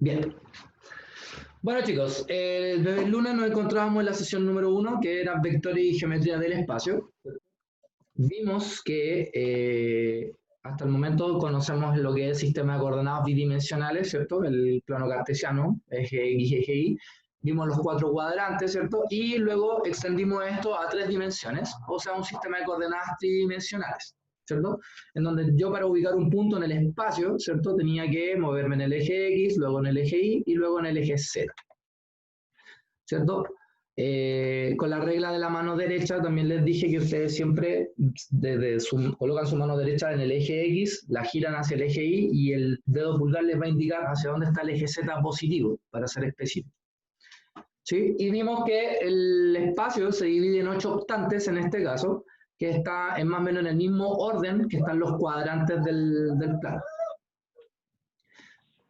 Bien. Bueno chicos, desde el lunes nos encontrábamos en la sesión número 1, que era vectores y geometría del espacio. Vimos que hasta el momento conocemos lo que es el sistema de coordenadas bidimensionales, ¿cierto? El plano cartesiano, eje X, eje Y. Vimos los 4 cuadrantes, ¿cierto? Y luego extendimos esto a 3 dimensiones, o sea, un sistema de coordenadas tridimensionales, ¿cierto? En donde yo para ubicar un punto en el espacio, ¿cierto? Tenía que moverme en el eje X, luego en el eje Y y luego en el eje Z, ¿cierto? Con la regla de la mano derecha también les dije que ustedes siempre colocan su mano derecha en el eje X, la giran hacia el eje Y y el dedo pulgar les va a indicar hacia dónde está el eje Z positivo, para ser específico. ¿Sí? Y vimos que el espacio se divide en 8 octantes en este caso, que está en más o menos en el mismo orden que están los cuadrantes del plano.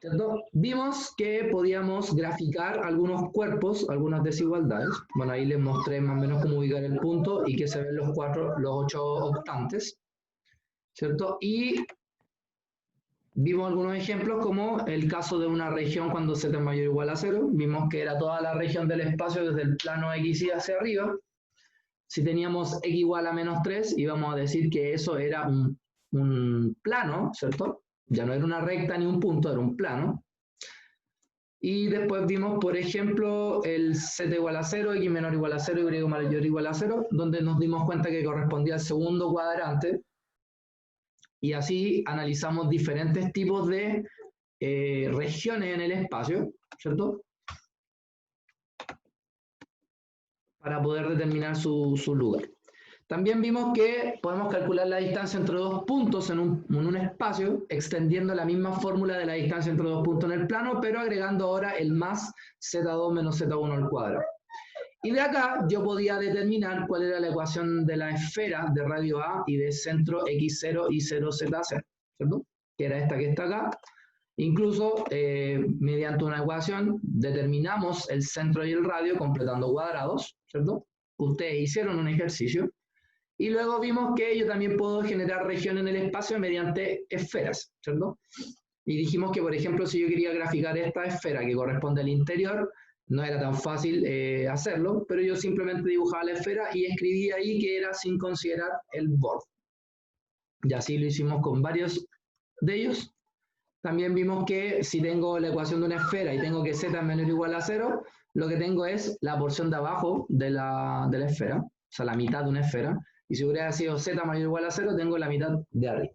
¿Cierto? Vimos que podíamos graficar algunos cuerpos, algunas desigualdades. Bueno, ahí les mostré más o menos cómo ubicar el punto y que se ven los 8 octantes, ¿cierto? Y vimos algunos ejemplos como el caso de una región cuando z es mayor o igual a 0. Vimos que era toda la región del espacio desde el plano XY hacia arriba. Si teníamos x igual a menos 3, íbamos a decir que eso era un plano, ¿cierto? Ya no era una recta ni un punto, era un plano. Y después vimos, por ejemplo, el z igual a 0, x menor o igual a 0, y mayor o igual a 0, donde nos dimos cuenta que correspondía al segundo cuadrante. Y así analizamos diferentes tipos de regiones en el espacio, ¿cierto? Para poder determinar su lugar. También vimos que podemos calcular la distancia entre dos puntos en un espacio, extendiendo la misma fórmula de la distancia entre dos puntos en el plano, pero agregando ahora el más z2 menos z1 al cuadrado. Y de acá yo podía determinar cuál era la ecuación de la esfera de radio A y de centro x0 y 0z0, ¿cierto? Que era esta que está acá. Incluso, mediante una ecuación, determinamos el centro y el radio completando cuadrados, ¿cierto? Ustedes hicieron un ejercicio. Y luego vimos que yo también puedo generar región en el espacio mediante esferas, ¿cierto? Y dijimos que, por ejemplo, si yo quería graficar esta esfera que corresponde al interior, no era tan fácil hacerlo, pero yo simplemente dibujaba la esfera y escribía ahí que era sin considerar el borde. Y así lo hicimos con varios de ellos. También vimos que si tengo la ecuación de una esfera y tengo que z es menor o igual a 0, lo que tengo es la porción de abajo de la esfera, o sea, la mitad de una esfera. Y si hubiera sido z mayor o igual a 0, tengo la mitad de arriba.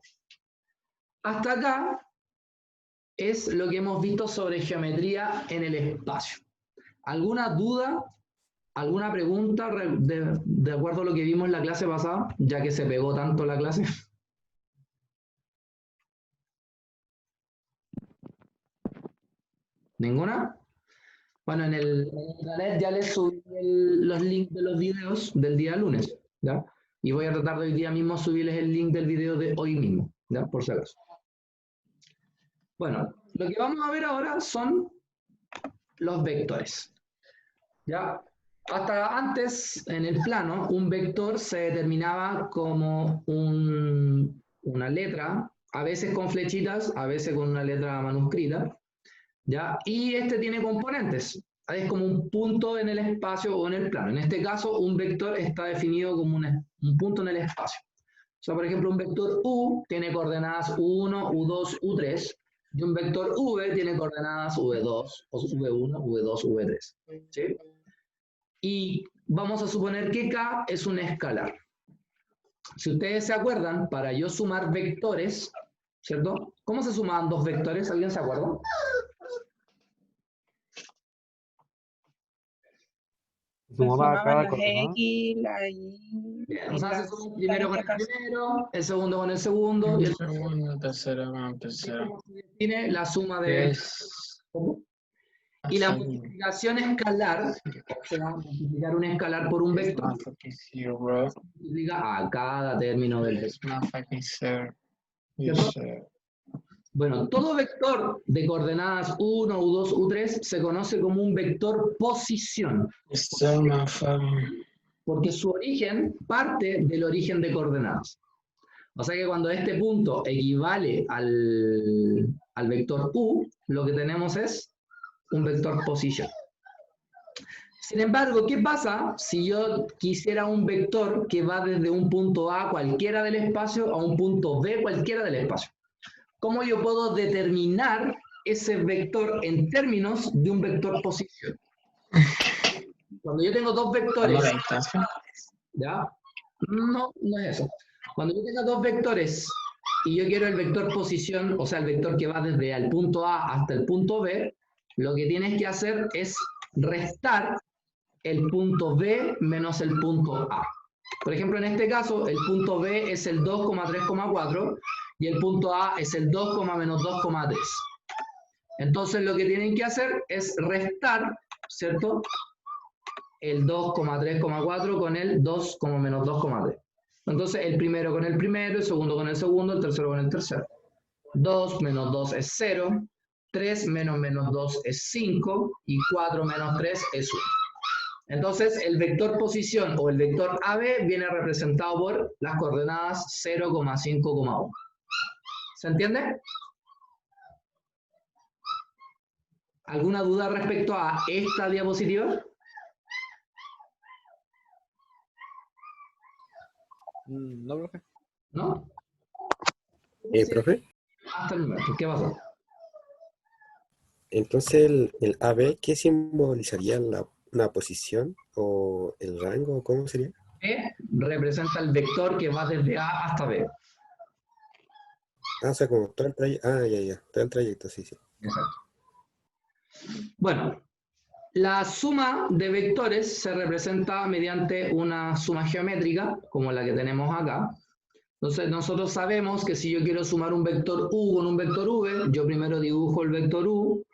Hasta acá es lo que hemos visto sobre geometría en el espacio. ¿Alguna duda? ¿Alguna pregunta de acuerdo a lo que vimos en la clase pasada, ya que se pegó tanto la clase? ¿Ninguna? Bueno, en el internet ya les subí los links de los videos del día lunes, ¿ya? Y voy a tratar de hoy día mismo subirles el link del video de hoy mismo, ¿ya? Por si acaso. Bueno, lo que vamos a ver ahora son los vectores, ¿ya? Hasta antes, en el plano, un vector se determinaba como una letra, a veces con flechitas, a veces con una letra manuscrita, ¿ya? Y este tiene componentes, es como un punto en el espacio o en el plano. En este caso, un vector está definido como un punto en el espacio. O sea, por ejemplo, un vector U tiene coordenadas U1, U2, U3, y un vector V tiene coordenadas V2, o V1, V2, V3. ¿Sí? Y vamos a suponer que K es un escalar. Si ustedes se acuerdan, para yo sumar vectores, ¿cierto? ¿Cómo se sumaban dos vectores? ¿Alguien se acuerda? Se sumaba cada las coordenada. X, la Y. Bien, o sea, se suma el primero con el primero, el segundo con el segundo, y el segundo, tercero con el tercero. Tiene la suma de... Y la multiplicación escalar, o sea, multiplicar un escalar por un vector, multiplica a cada término del vector. Bueno, todo vector de coordenadas U1, U2, U3 se conoce como un vector posición, porque su origen parte del origen de coordenadas. O sea que cuando este punto equivale al vector U, lo que tenemos es un vector posición. Sin embargo, ¿qué pasa si yo quisiera un vector que va desde un punto A cualquiera del espacio a un punto B cualquiera del espacio? ¿Cómo yo puedo determinar ese vector en términos de un vector posición? Cuando yo tengo dos vectores, La distancia. ¿ya? No, no es eso. Cuando yo tenga dos vectores y yo quiero el vector posición, o sea, el vector que va desde el punto A hasta el punto B, lo que tienes que hacer es restar el punto B menos el punto A. Por ejemplo, en este caso, el punto B es el 2,3,4 y el punto A es el 2,-2,3. Entonces, lo que tienen que hacer es restar, ¿cierto?, el 2,3,4 con el 2,-2,3. Entonces, el primero con el primero, el segundo con el segundo, el tercero con el tercero. 2 menos 2 es 0, 3 menos 2 es 5 y 4 menos 3 es 1. Entonces, el vector posición o el vector AB viene representado por las coordenadas 0,5,1. ¿Se entiende? ¿Alguna duda respecto a esta diapositiva? No, profe. ¿No? Profe, Hasta el momento. ¿Qué pasó? entonces el AB, ¿qué simbolizaría una posición o el rango? ¿Cómo sería? B representa el vector que va desde A hasta B. Ah, o sea, como todo el trayecto. Ah, ya, todo el trayecto, sí. Exacto. Bueno, la suma de vectores se representa mediante una suma geométrica, como la que tenemos acá. Entonces, nosotros sabemos que si yo quiero sumar un vector U con un vector V, yo primero dibujo el vector U,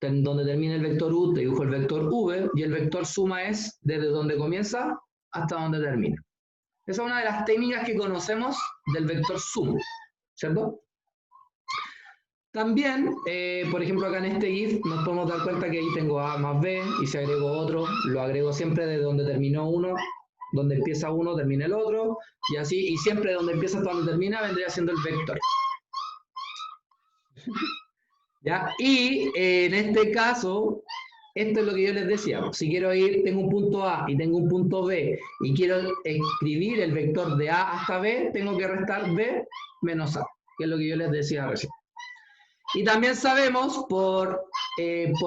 donde termina el vector U, dibujo el vector V, y el vector suma es desde donde comienza hasta donde termina. Esa es una de las técnicas que conocemos del vector suma, ¿cierto? También, por ejemplo, acá en este GIF nos podemos dar cuenta que ahí tengo A más B, y si agrego otro, lo agrego siempre desde donde terminó uno, donde empieza uno, termina el otro, y así, y siempre donde empieza hasta donde termina vendría siendo el vector. ¿Ya? Y en este caso, esto es lo que yo les decía. Si quiero ir, tengo un punto A y tengo un punto B, y quiero escribir el vector de A hasta B, tengo que restar B menos A, que es lo que yo les decía recién. Y también sabemos por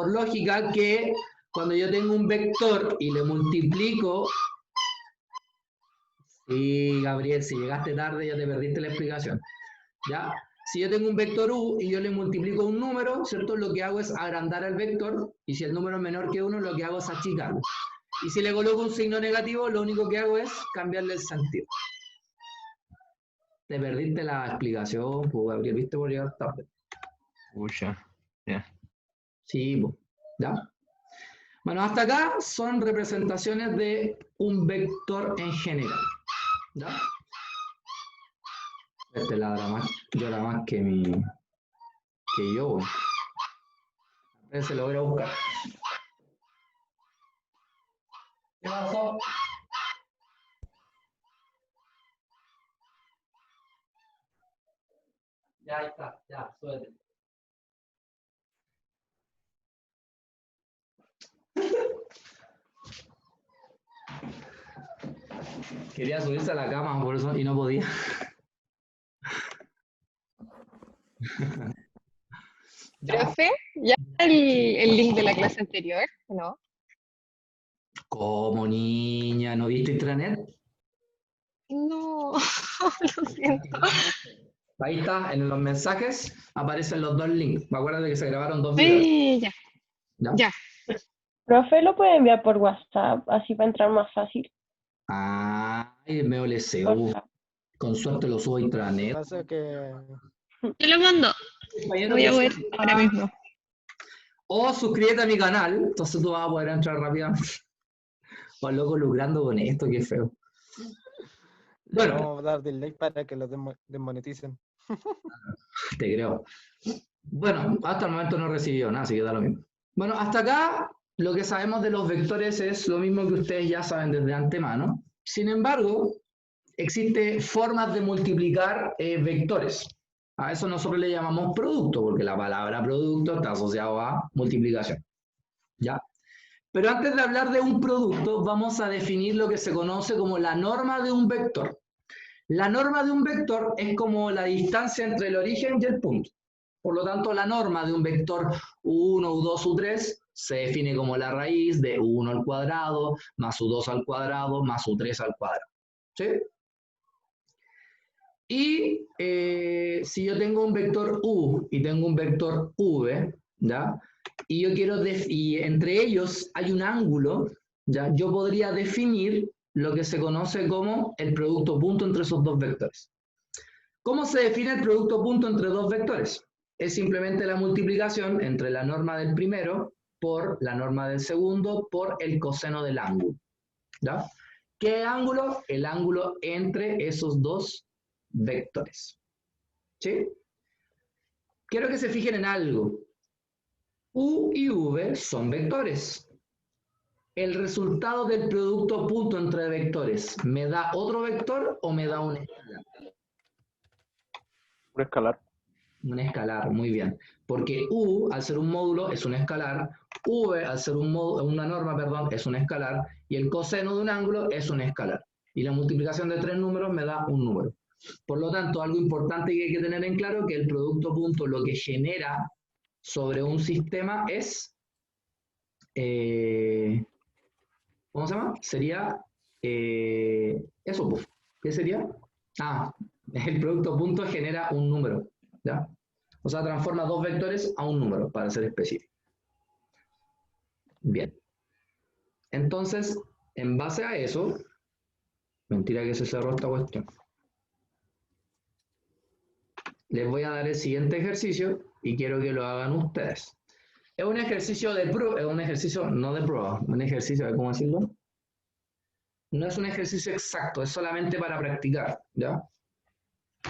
lógica que cuando yo tengo un vector y le multiplico... Sí, Gabriel, si llegaste tarde ya te perdiste la explicación. ¿Ya? Si yo tengo un vector U y yo le multiplico un número, ¿cierto? Lo que hago es agrandar el vector, y si el número es menor que 1, lo que hago es achicarlo. Y si le coloco un signo negativo, lo único que hago es cambiarle el sentido. Te perdiste la explicación, pues, Gabriel, viste por llegar tarde. Pucha. Ya. Sí, pues, ¿ya? Bueno, hasta acá son representaciones de un vector en general. ¿Ya? Este ladra más, llora más que yo. A ver, se lo voy a buscar. ¿Qué pasó? Ya ahí está, ya, suerte. Quería subirse a la cama por eso y no podía. Ya. Profe, ¿ya el link de la clase anterior? ¿No? ¿Cómo, niña? ¿No viste intranet? No, lo siento. Ahí está, en los mensajes aparecen los dos links. Acuérdate que se grabaron dos videos. Sí, ya, ¿Ya? ya. Profe, lo puede enviar por WhatsApp, así va a entrar más fácil. Ay, me oleseo. Porfa. Con suerte lo subo a intranet. Pasa que Te lo mando. Voy a ver ahora mismo. O suscríbete a mi canal, entonces tú vas a poder entrar rápidamente. O loco lucrando con esto, qué feo. le Bueno, vamos a dar del like para que lo desmoneticen. te creo. Bueno, hasta el momento no he recibido nada, así que da lo mismo. Bueno, hasta acá lo que sabemos de los vectores es lo mismo que ustedes ya saben desde antemano. Sin embargo, existen formas de multiplicar vectores. A eso nosotros le llamamos producto, porque la palabra producto está asociado a multiplicación. ¿ya? Pero antes de hablar de un producto, vamos a definir lo que se conoce como la norma de un vector. La norma de un vector es como la distancia entre el origen y el punto. Por lo tanto, la norma de un vector U1, U2, U3 se define como la raíz de U1 al cuadrado, más U2 al cuadrado, más U3 al cuadrado. ¿Sí? Y si yo tengo un vector U y tengo un vector V, ¿ya? Y yo quiero y entre ellos hay un ángulo, ¿ya? Yo podría definir lo que se conoce como el producto punto entre esos dos vectores. ¿Cómo se define el producto punto entre dos vectores? Es simplemente la multiplicación entre la norma del primero por la norma del segundo por el coseno del ángulo, ¿ya? ¿Qué ángulo? El ángulo entre esos dos vectores. ¿Sí? Quiero que se fijen en algo. U y V son vectores. El resultado del producto punto entre vectores, ¿me da otro vector o me da un escalar? Un escalar. Un escalar, muy bien. Porque U, al ser un módulo, es un escalar. V, al ser una norma, perdón, es un escalar. Y el coseno de un ángulo es un escalar. Y la multiplicación de tres números me da un número. Por lo tanto, algo importante que hay que tener en claro es que el producto punto lo que genera sobre un sistema es, ¿cómo se llama? Sería eso, pues. ¿Qué sería? Ah, el producto punto genera un número, ¿ya? O sea, transforma dos vectores a un número, para ser específico. Bien. Entonces, en base a eso, mentira que se cerró esta cuestión. Les voy a dar el siguiente ejercicio y quiero que lo hagan ustedes. Es un ejercicio de prueba, es un ejercicio no de prueba, un ejercicio de, ¿cómo decirlo? No es un ejercicio exacto, es solamente para practicar, ¿ya?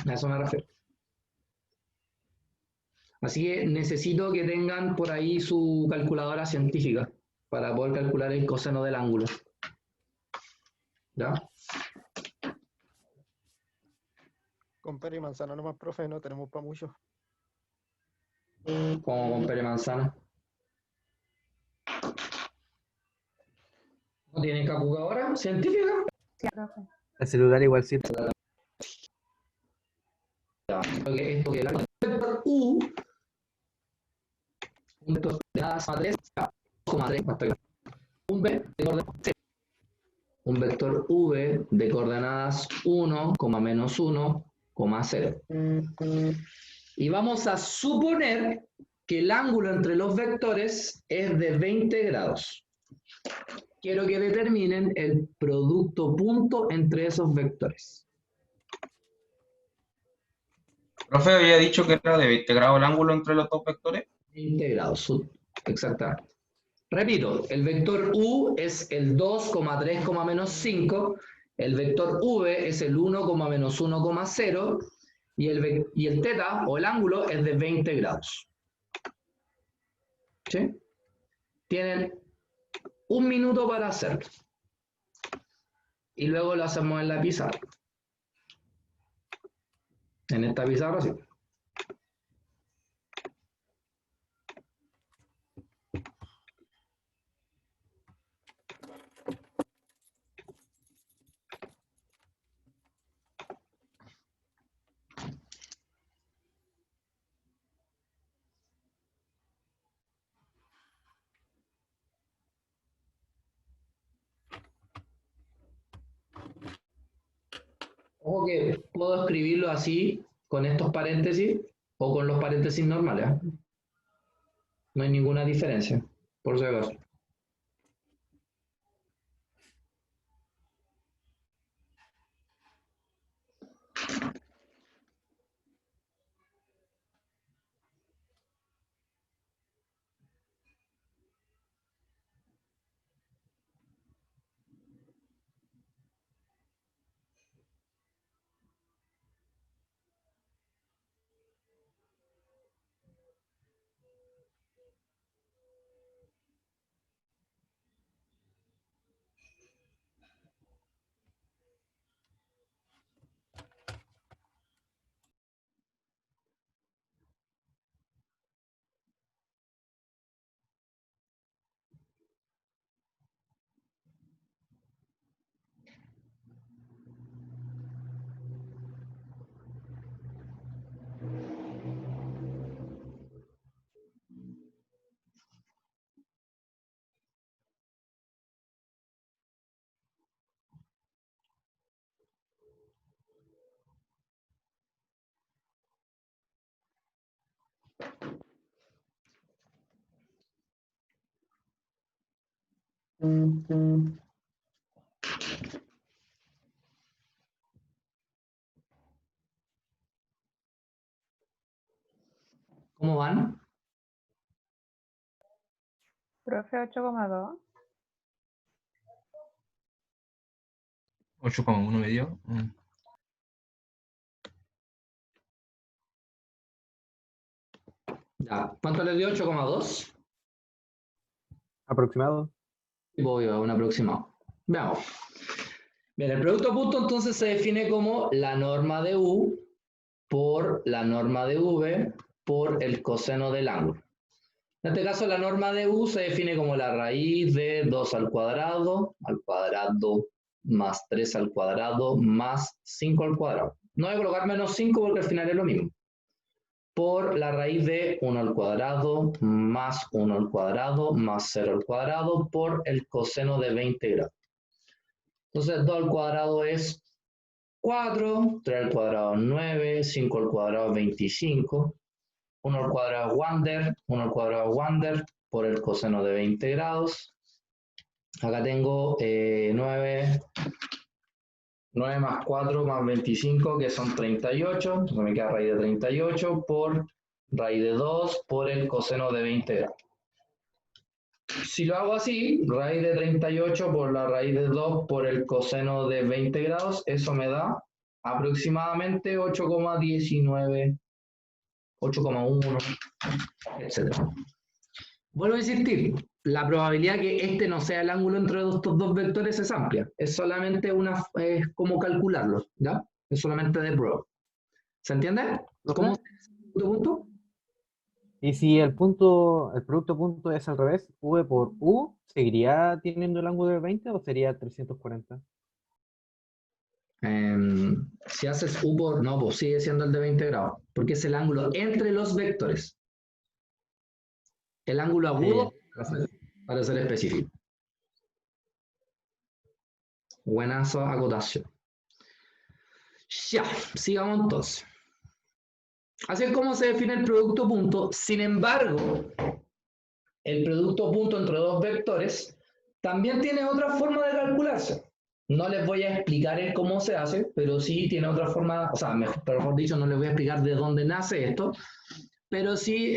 A eso me refiero. Así que necesito que tengan por ahí su calculadora científica para poder calcular el coseno del ángulo. ¿Ya? Con pera y manzana nomás, profe, no tenemos para mucho. Como con pere manzana. ¿No tiene calculadora científica? El celular igual sí. Esto que el vector U, un vector de nada más 3, 2,3, hasta acá. Un un vector V de coordenadas 1, menos 1, 0. Y vamos a suponer que el ángulo entre los vectores es de 20 grados. Quiero que determinen el producto punto entre esos vectores. Profe, había dicho que era de 20 grados el ángulo entre los dos vectores. 20 grados, exactamente. Repito, el vector U es el 2,3, menos 5, el vector V es el 1, menos 1, 0, y el teta, o el ángulo, es de 20 grados. ¿Sí? Tienen un minuto para hacerlo. Y luego lo hacemos en la pizarra. En esta pizarra, sí. Ojo que puedo escribirlo así, con estos paréntesis, o con los paréntesis normales. No hay ninguna diferencia, por si acaso. ¿Cómo van? Profe, 8,2. 8,1 me dio. Ya. ¿Cuánto le dio? 8,2. Aproximado. Voy a un aproximado. Veamos. Bien, el producto punto entonces se define como la norma de U por la norma de V por el coseno del ángulo. En este caso la norma de U se define como la raíz de 2 al cuadrado más 3 al cuadrado más 5 al cuadrado. No voy a colocar menos 5 porque al final es lo mismo. Por la raíz de 1 al cuadrado más 1 al cuadrado más 0 al cuadrado por el coseno de 20 grados. Entonces 2 al cuadrado es 4, 3 al cuadrado es 9, 5 al cuadrado es 25, 1 al cuadrado es Wander, 1 al cuadrado es Wander por el coseno de 20 grados. Acá tengo 9 más 4 más 25 que son 38, entonces me queda raíz de 38 por raíz de 2 por el coseno de 20 grados. Si lo hago así, raíz de 38 por la raíz de 2 por el coseno de 20 grados, eso me da aproximadamente 8,19, 8,1, etc. Vuelvo a insistir, la probabilidad que este no sea el ángulo entre estos dos vectores es amplia. Es solamente es como calcularlo, ¿ya? Es solamente de prueba. ¿Se entiende? ¿Cómo se hace el punto? Y si el producto punto es al revés, V por U, ¿seguiría teniendo el ángulo de 20 o sería 340? Si haces U por... No, pues sigue siendo el de 20 grados, porque es el ángulo entre los vectores. El ángulo agudo, para ser específico. Buena acotación. Ya, sigamos entonces. Así es como se define el producto punto. Sin embargo, el producto punto entre dos vectores también tiene otra forma de calcularse. No les voy a explicar el cómo se hace, pero sí tiene otra forma, o sea, mejor dicho, no les voy a explicar de dónde nace esto, pero sí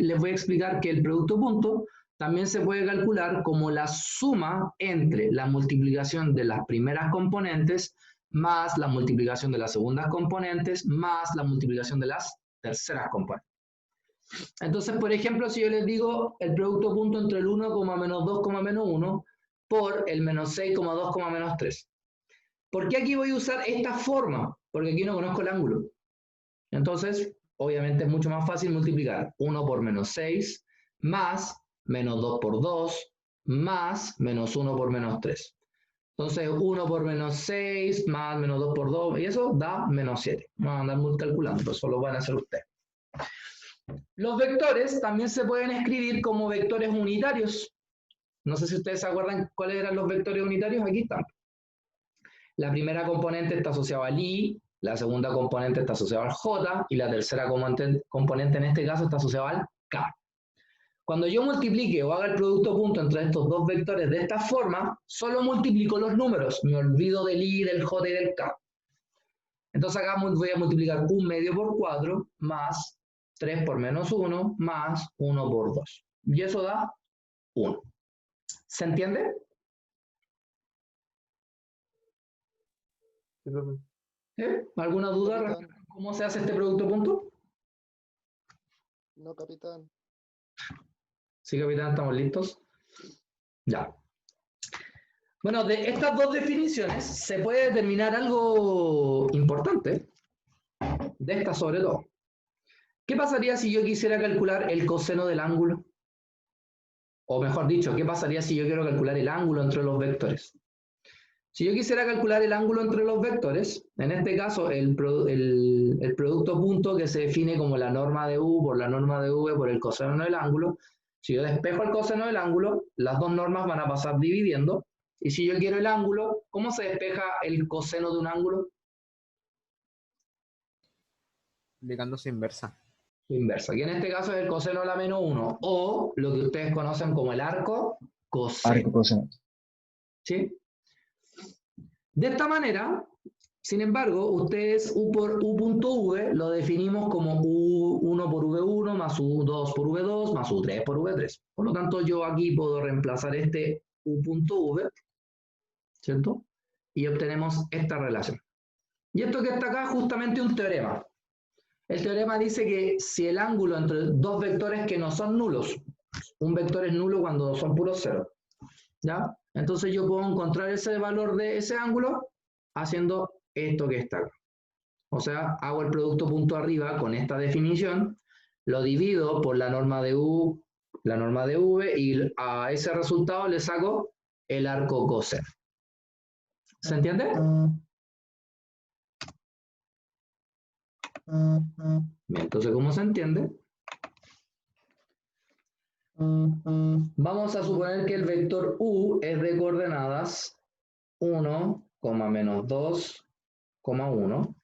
les voy a explicar que el producto punto también se puede calcular como la suma entre la multiplicación de las primeras componentes más la multiplicación de las segundas componentes más la multiplicación de las terceras componentes. Entonces, por ejemplo, si yo les digo el producto punto entre el 1, menos 2, menos 1 por el menos 6,2, menos 3. ¿Por qué aquí voy a usar esta forma? Porque aquí no conozco el ángulo. Entonces, obviamente es mucho más fácil multiplicar 1 por menos 6 más menos 2 por 2 más menos 1 por menos 3. Entonces, 1 por menos 6 más menos 2 por 2, y eso da menos 7. No van a andar calculando, pero eso lo van a hacer ustedes. Los vectores también se pueden escribir como vectores unitarios. No sé si ustedes se acuerdan cuáles eran los vectores unitarios. Aquí están. La primera componente está asociada al I, la segunda componente está asociada al J, y la tercera componente en este caso está asociada al K. Cuando yo multiplique o haga el producto punto entre estos dos vectores de esta forma, solo multiplico los números, me olvido del I, del J y del K. Entonces acá voy a multiplicar 1 medio por 4 más 3 por menos 1 más 1 por 2. Y eso da 1. ¿Se entiende? ¿Alguna duda respecto a cómo se hace este producto punto? No, capitán. Sí, capitán, ¿estamos listos? Ya. Bueno, de estas dos definiciones se puede determinar algo importante, de esta sobre todo. ¿Qué pasaría si yo quisiera calcular el coseno del ángulo? O mejor dicho, ¿qué pasaría si yo quiero calcular el ángulo entre los vectores? Si yo quisiera calcular el ángulo entre los vectores, en este caso el producto punto que se define como la norma de U por la norma de V por el coseno del ángulo, si yo despejo el coseno del ángulo, las dos normas van a pasar dividiendo. Y si yo quiero el ángulo, ¿cómo se despeja el coseno de un ángulo? Aplicando su inversa. Su inversa, que en este caso es el coseno de la menos 1, o lo que ustedes conocen como el arco coseno. Arco coseno. ¿Sí? De esta manera, sin embargo, ustedes U por U punto V lo definimos como U1 por V1 más U2 por V2 más U3 por V3. Por lo tanto, yo aquí puedo reemplazar este U punto V, ¿cierto? Y obtenemos esta relación. Y esto que está acá es justamente un teorema. El teorema dice que si el ángulo entre dos vectores que no son nulos, un vector es nulo cuando son puros ceros, ¿ya? Entonces yo puedo encontrar ese valor de ese ángulo haciendo esto que está acá. O sea, hago el producto punto arriba con esta definición, lo divido por la norma de U, la norma de V, y a ese resultado le saco el arco coseno. ¿Se entiende? Bien, entonces, ¿cómo se entiende? Vamos a suponer que el vector U es de coordenadas 1, menos 2, 1.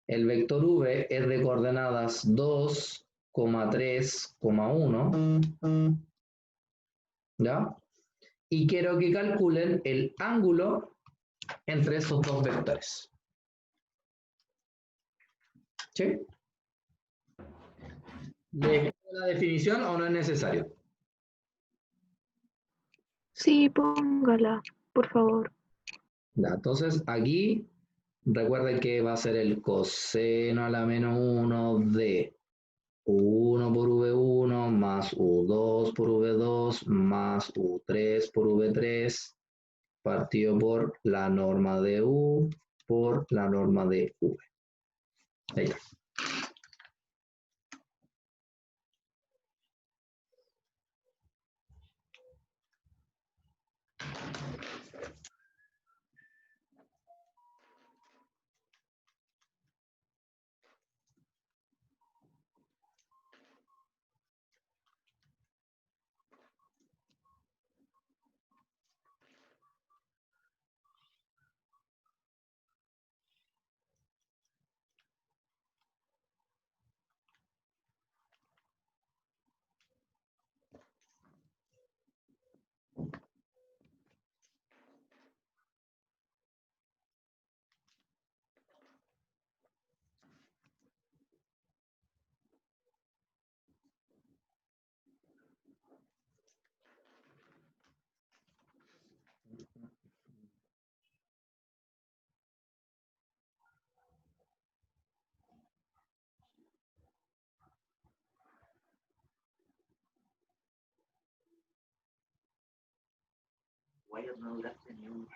El vector V es de coordenadas 2, 3, 1. ¿Ya? Y quiero que calculen el ángulo entre esos dos vectores. ¿Sí? ¿Le pongo la definición o no es necesario? Sí, póngala, por favor. Ya, entonces aquí recuerden que va a ser el coseno a la menos 1 de U1 por V1 más U2 por V2 más U3 por V3 partido por la norma de U por la norma de V. Ahí está. No duraste ni un...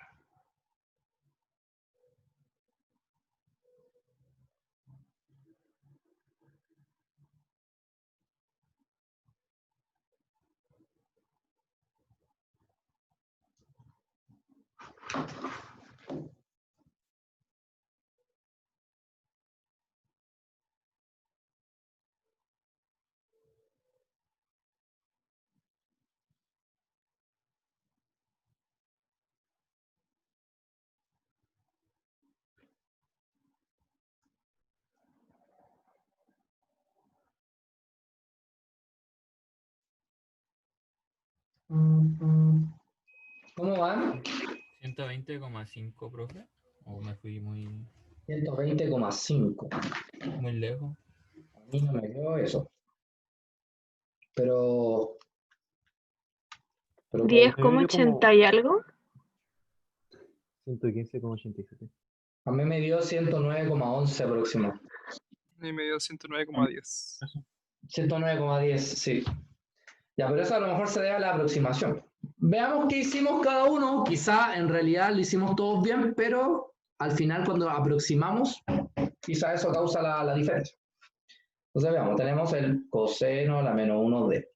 ¿Cómo van? 120,5, profe. ¿O me fui muy 120,5. muy lejos? A mí no me quedó eso. Pero 10,80 y algo. 115,87. a mí me dio 109,11 aproximado. Y me dio 109,10. 109,10, sí. Ya, pero eso a lo mejor se debe a la aproximación. Veamos qué hicimos cada uno. Quizá en realidad lo hicimos todos bien, pero al final cuando aproximamos, quizá eso causa la diferencia. Entonces veamos, tenemos el coseno a la menos 1 de.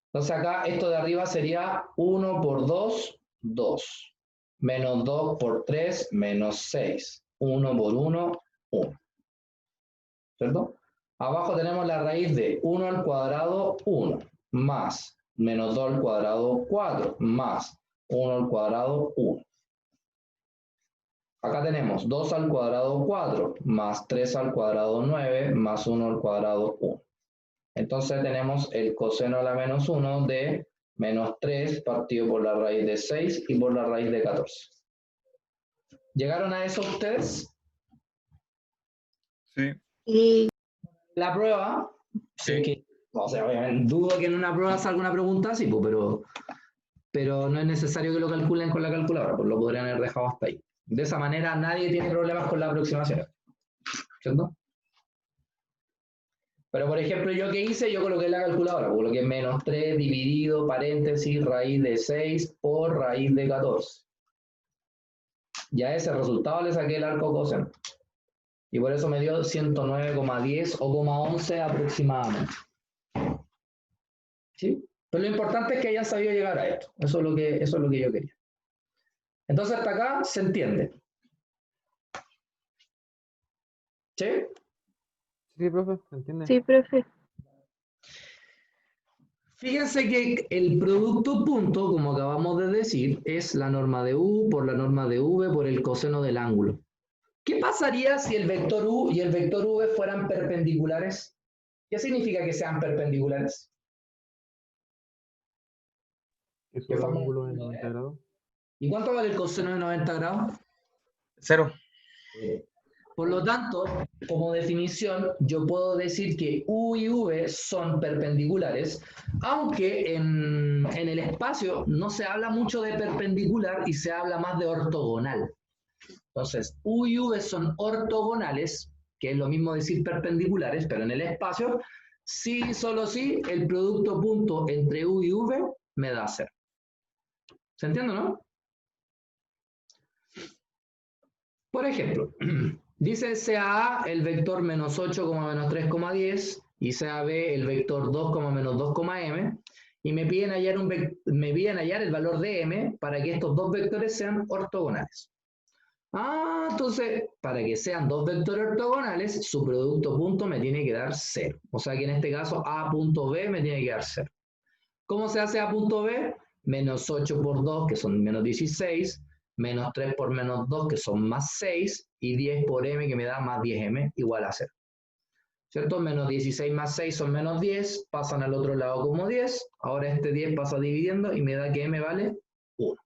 Entonces acá esto de arriba sería 1 por 2, 2. Menos 2 por 3, menos 6. 1 por 1, 1. ¿Cierto? Abajo tenemos la raíz de 1 al cuadrado, 1. Más menos 2 al cuadrado, 4. Más 1 al cuadrado, 1. Acá tenemos 2 al cuadrado, 4. Más 3 al cuadrado, 9. Más 1 al cuadrado, 1. Entonces tenemos el coseno a la menos 1 de menos 3 partido por la raíz de 6 y por la raíz de 14. ¿Llegaron a eso ustedes? Sí. Y La prueba, Sí. o sea, obviamente, dudo que en una prueba salga una pregunta así, pues, pero no es necesario que lo calculen con la calculadora, pues lo podrían haber dejado hasta ahí. De esa manera nadie tiene problemas con la aproximación, ¿cierto? Pero por ejemplo, ¿yo qué hice? Yo coloqué la calculadora, coloqué menos 3 dividido, paréntesis, raíz de 6 por raíz de 14. Ya ese resultado le saqué el arco coseno. Y por eso me dio 109,10 o 11 aproximadamente. ¿Sí? Pero lo importante es que hayan sabido llegar a esto. Eso es lo que yo quería. Entonces hasta acá se entiende. ¿Sí? Sí, profe, ¿se entiende? sí, profe. Fíjense que el producto punto, como acabamos de decir, es la norma de U por la norma de V por el coseno del ángulo. ¿Qué pasaría si el vector U y el vector V fueran perpendiculares? ¿Qué significa que sean perpendiculares? Que su ángulo es 90 grados. ¿Y cuánto vale el coseno de 90 grados? 0. Por lo tanto, como definición, yo puedo decir que U y V son perpendiculares, aunque en el espacio no se habla mucho de perpendicular y se habla más de ortogonal. Entonces, U y V son ortogonales, que es lo mismo decir perpendiculares, pero en el espacio, sí, solo sí, el producto punto entre U y V me da 0. ¿Se entiende, no? Por ejemplo, dice sea A el vector menos 8, menos 3,10 y sea B el vector 2, menos 2,m y me piden hallar el valor de m para que estos dos vectores sean ortogonales. Entonces, para que sean dos vectores ortogonales, su producto punto me tiene que dar 0. O sea que en este caso A punto B me tiene que dar 0. ¿Cómo se hace A punto B? Menos 8 por 2, que son menos 16, menos 3 por menos 2, que son más 6, y 10 por m, que me da más 10m, igual a 0. ¿Cierto? Menos 16 más 6 son menos 10, pasan al otro lado como 10, ahora este 10 pasa dividiendo y me da que m vale 1.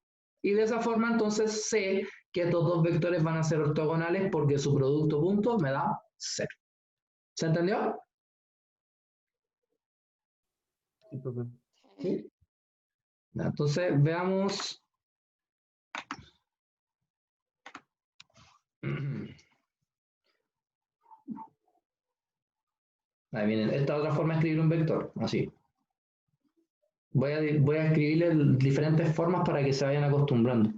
Y de esa forma entonces sé que estos dos vectores van a ser ortogonales porque su producto punto me da 0. ¿Se entendió? Sí, profe. Sí. Entonces veamos. Ahí viene esta otra forma de escribir un vector, así. Voy a escribirle diferentes formas para que se vayan acostumbrando.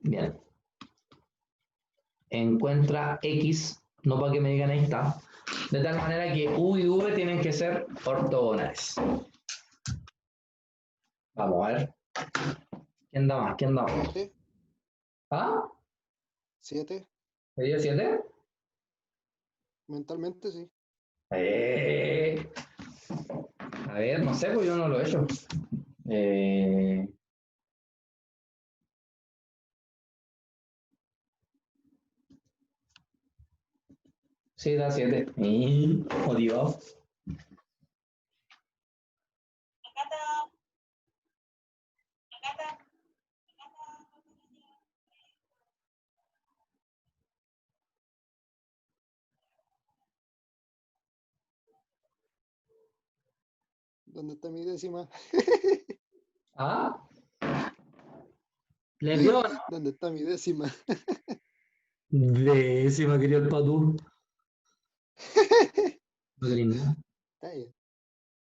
Bien. Encuentra X, no para que me digan ahí está, de tal manera que U y V tienen que ser ortogonales. Vamos a ver. ¿Quién da más? ¿Quién da más? 7. ¿Ah? 7. ¿Me dio 7? Mentalmente sí. A ver, no sé, pues yo no lo he hecho. Sí, da 7. Motivado. ¿Dónde está mi décima? ¿Ah? ¿Les dio? ¿Dónde está mi décima? Décima, quería el patú. No quería nada. Está bien.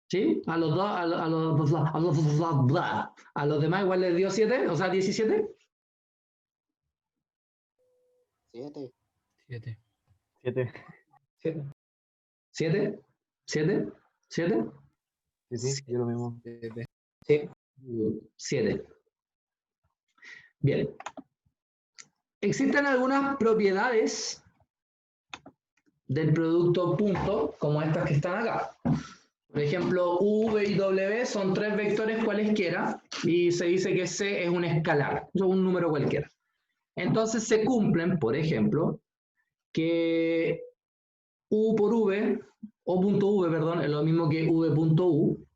¿Sí? A los dos, a los demás igual les dio 7, o sea, 17. 7. 7. 7. 7. 7. 7. 7. Sí, yo lo mismo. Sí. 7. Bien. existen algunas propiedades del producto punto, como estas que están acá. Por ejemplo, U, V y W son tres vectores cualesquiera, y se dice que C es un escalar, es un número cualquiera. Entonces se cumplen, por ejemplo, que U por V, O punto V, perdón, es lo mismo que V punto U,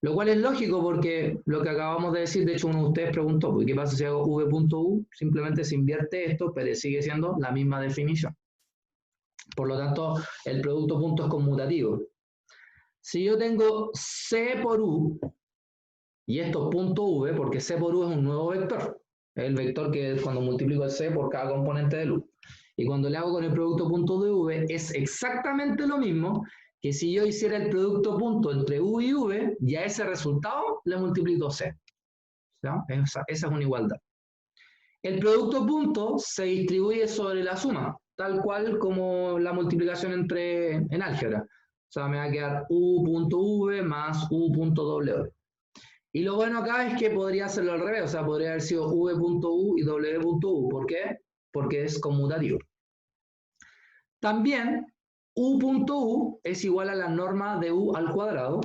lo cual es lógico porque lo que acabamos de decir, de hecho uno de ustedes preguntó, ¿qué pasa si hago V punto U? Simplemente se invierte esto, pero sigue siendo la misma definición. Por lo tanto, el producto punto es conmutativo. Si yo tengo C por U, y esto punto V, porque C por U es un nuevo vector, es el vector que es cuando multiplico el C por cada componente del U. Y cuando le hago con el producto punto de V, es exactamente lo mismo que si yo hiciera el producto punto entre U y V, y a ese resultado le multiplico C. ¿Ya? Esa es una igualdad. El producto punto se distribuye sobre la suma, tal cual como la multiplicación en álgebra. O sea, me va a quedar U punto V más U punto W. Y lo bueno acá es que podría hacerlo al revés, o sea, podría haber sido V punto U y W punto U. ¿Por qué? Porque es conmutativo. También U punto U es igual a la norma de U al cuadrado.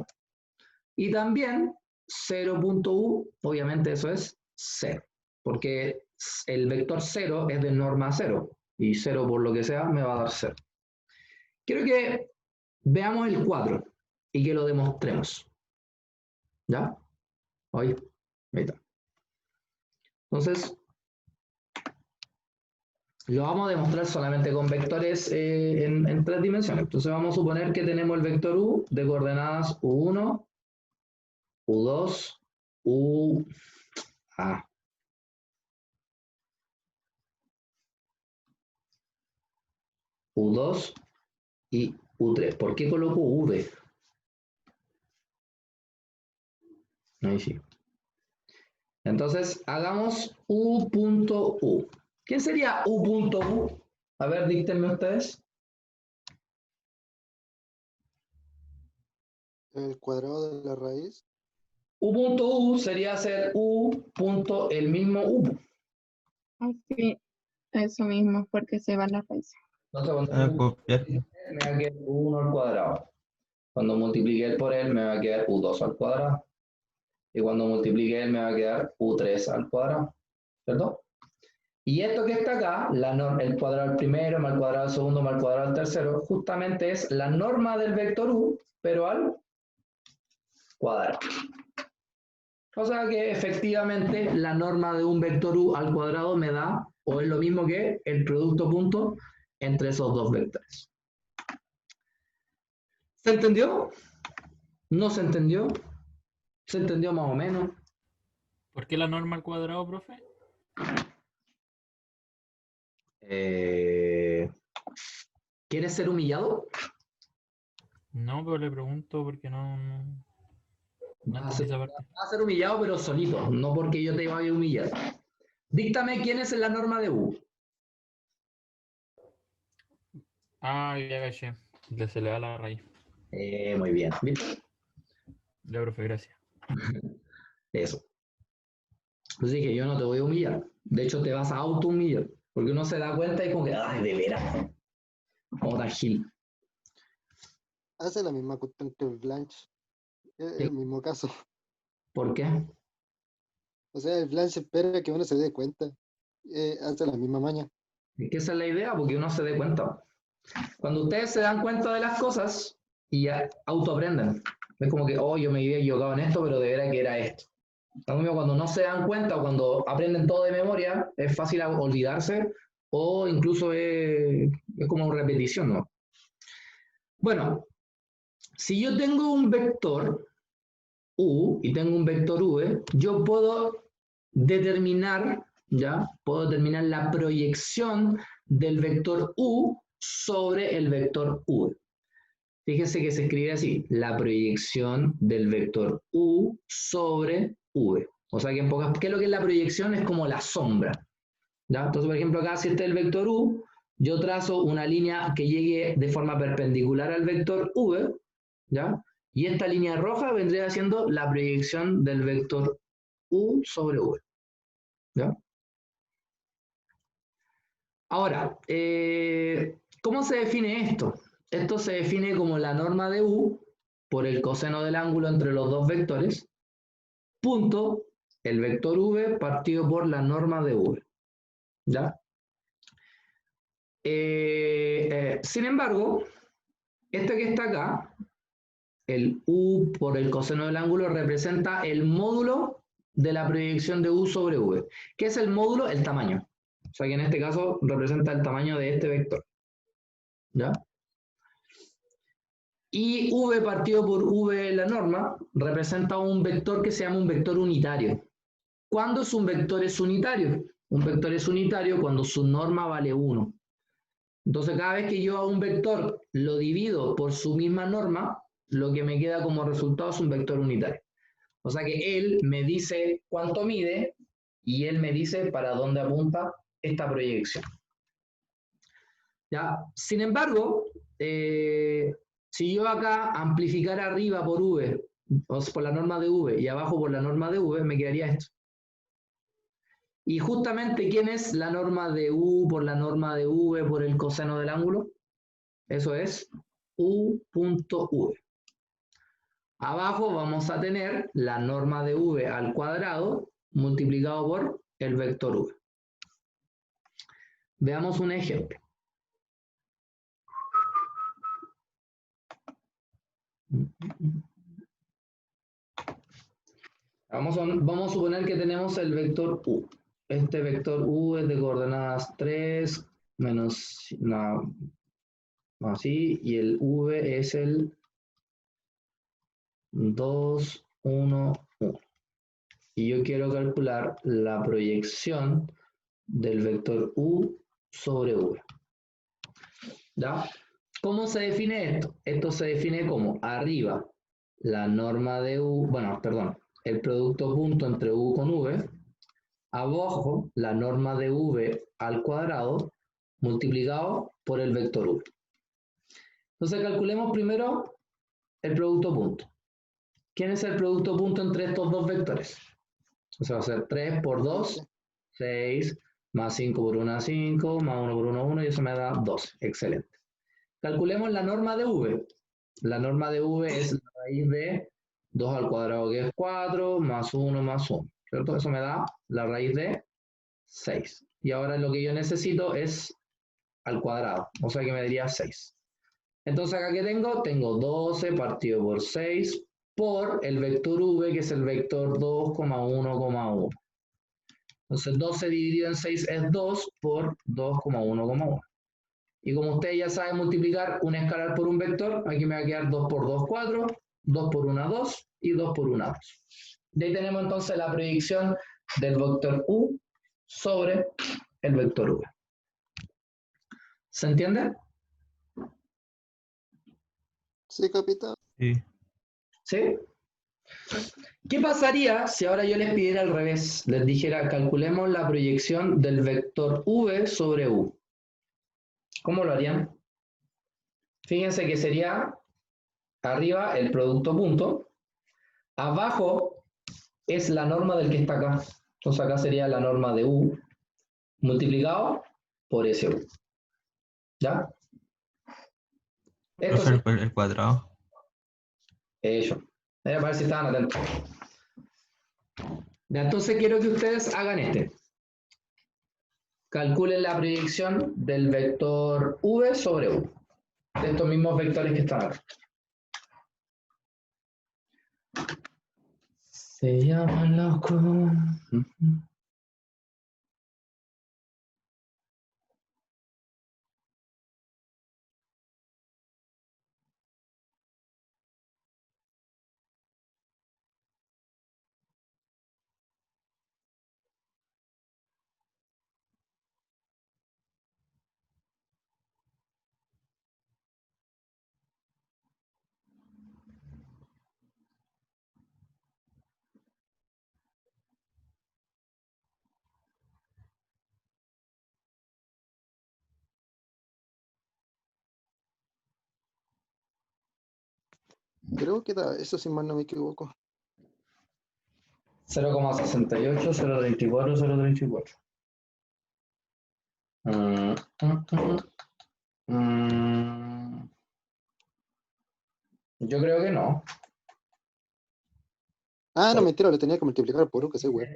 Y también 0 punto U, obviamente eso es 0. Porque el vector 0 es de norma 0. Y 0 por lo que sea me va a dar 0. Quiero que veamos el cuadro y que lo demostremos. ¿Ya? Ahí está. Entonces, lo vamos a demostrar solamente con vectores en 3 dimensiones. Entonces vamos a suponer que tenemos el vector U de coordenadas U1, U2, U2 y U3. ¿Por qué coloco V? Ahí sí. Entonces, hagamos U punto U. ¿Qué sería U punto U? A ver, díctenme ustedes. El cuadrado de la raíz. U punto U sería hacer U punto el mismo U. Sí, eso mismo, porque se va la raíz. Entonces, cuando Copiar. me va a quedar U1 al cuadrado. Cuando multiplique el por él, me va a quedar U2 al cuadrado. Y cuando multiplique él, me va a quedar U3 al cuadrado. ¿Cierto? Y esto que está acá, el cuadrado del primero, más el cuadrado del segundo, más el cuadrado del tercero, justamente es la norma del vector U, pero al cuadrado. O sea que efectivamente la norma de un vector U al cuadrado me da, o es lo mismo que el producto punto entre esos dos vectores. ¿Se entendió? ¿No se entendió? ¿Se entendió más o menos? ¿Por qué la norma al cuadrado, profe? ¿Quieres ser humillado? No, pero le pregunto porque no entendí esa parte. Vas a ser humillado, pero solito, no porque yo te vaya a humillar. Díctame quién es la norma de U. Ah, ya caché. Se le da la raíz. Muy bien. ¿Viste? Ya, profe, gracias. Eso. Pues dije, yo no te voy a humillar. De hecho, te vas a auto-humillar. Porque uno se da cuenta y como que, ay, de veras. Como tan gil. Hace la misma cuestión que el Blanche. Es ¿Sí? el mismo caso. ¿Por qué? O sea, el Blanche espera que uno se dé cuenta. Hace la misma maña. Es que esa es la idea, porque uno se dé cuenta. Cuando ustedes se dan cuenta de las cosas y ya autoaprenden. Es como que, oh, yo me había equivocado en esto, pero de veras que era esto. Cuando no se dan cuenta o cuando aprenden todo de memoria, es fácil olvidarse o incluso es como repetición, ¿no? Bueno, si yo tengo un vector U y tengo un vector V, yo puedo determinar, ¿ya? Puedo determinar la proyección del vector U sobre el vector V. Fíjense que se escribe así, la proyección del vector U sobre V. O sea que en pocas, ¿qué es lo que es la proyección? Es como la sombra. ¿Ya? Entonces, por ejemplo, acá si este es el vector U, yo trazo una línea que llegue de forma perpendicular al vector V, ¿ya? Y esta línea roja vendría siendo la proyección del vector U sobre V. ¿Ya? Ahora, ¿cómo se define esto? Esto se define como la norma de U por el coseno del ángulo entre los dos vectores, punto el vector V partido por la norma de V. ¿Ya? Sin embargo, este que está acá, el U por el coseno del ángulo, representa el módulo de la proyección de U sobre V. ¿Qué es el módulo? El tamaño. O sea que en este caso representa el tamaño de este vector. ¿Ya? Y V partido por V, la norma, representa un vector que se llama un vector unitario. ¿Cuándo es un vector unitario? Un vector es unitario cuando su norma vale 1. Entonces, cada vez que yo a un vector lo divido por su misma norma, lo que me queda como resultado es un vector unitario. O sea que él me dice cuánto mide y él me dice para dónde apunta esta proyección. ¿Ya? Sin embargo, si yo acá amplificara arriba por V, o sea, por la norma de V, y abajo por la norma de V, me quedaría esto. Y justamente, ¿quién es la norma de U por la norma de V por el coseno del ángulo? Eso es U.V. Abajo vamos a tener la norma de V al cuadrado multiplicado por el vector V. Veamos un ejemplo. Vamos a suponer que tenemos el vector U. Este vector U es de coordenadas 3 menos así, y el V es el 2, 1, 1. Y yo quiero calcular la proyección del vector U sobre V. ¿Ya? ¿Cómo se define esto? Esto se define como arriba la norma de U, bueno, perdón, el producto punto entre U con V, abajo la norma de V al cuadrado multiplicado por el vector V. Entonces calculemos primero el producto punto. ¿Quién es el producto punto entre estos dos vectores? O sea, va a ser 3 por 2, 6, más 5 por 1, 5, más 1 por 1, 1, y eso me da 12. Excelente. Calculemos la norma de V. La norma de V es la raíz de 2 al cuadrado, que es 4, más 1, más 1. ¿Cierto? Eso me da la raíz de 6. Y ahora lo que yo necesito es al cuadrado, o sea que me daría 6. Entonces acá que tengo 12 partido por 6 por el vector V, que es el vector 2,1,1. Entonces 12 dividido en 6 es 2 por 2,1,1. Y como ustedes ya saben multiplicar un escalar por un vector, aquí me va a quedar 2 por 2, 4, 2 por 1, 2 y 2 por 1, 2. De ahí tenemos entonces la proyección del vector U sobre el vector V. ¿Se entiende? Sí, capitán. Sí. ¿Sí? ¿Qué pasaría si ahora yo les pidiera al revés? Les dijera, calculemos la proyección del vector V sobre U. ¿Cómo lo harían? Fíjense que sería arriba el producto punto, abajo es la norma del que está acá. Entonces acá sería la norma de U multiplicado por ese U. ¿Ya? Esto Profe, el cuadrado. Eso. Para ver si estaban atentos. Ya, entonces quiero que ustedes hagan este. Calculen la proyección del vector V sobre U. De estos mismos vectores que están acá. Se llaman locos. Creo que da eso, si mal no me equivoco. 0,68, 0,34, 0,34. Mm, mm, mm, mm. Yo creo que no. Ah, no, mentira, lo tenía que multiplicar por U, que soy güey.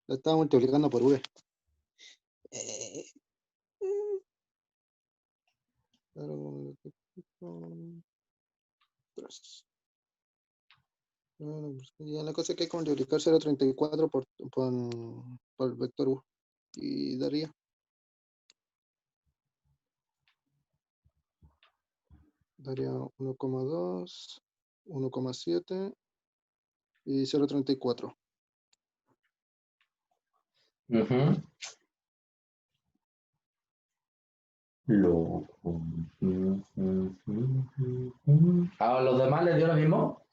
Lo estaba multiplicando por V. Ya la cosa es que hay que multiplicar 0,34 por el vector U. Y daría. Daría 1,2, 1,7 y 0,34. Ujú. ¿A los demás les dio lo mismo?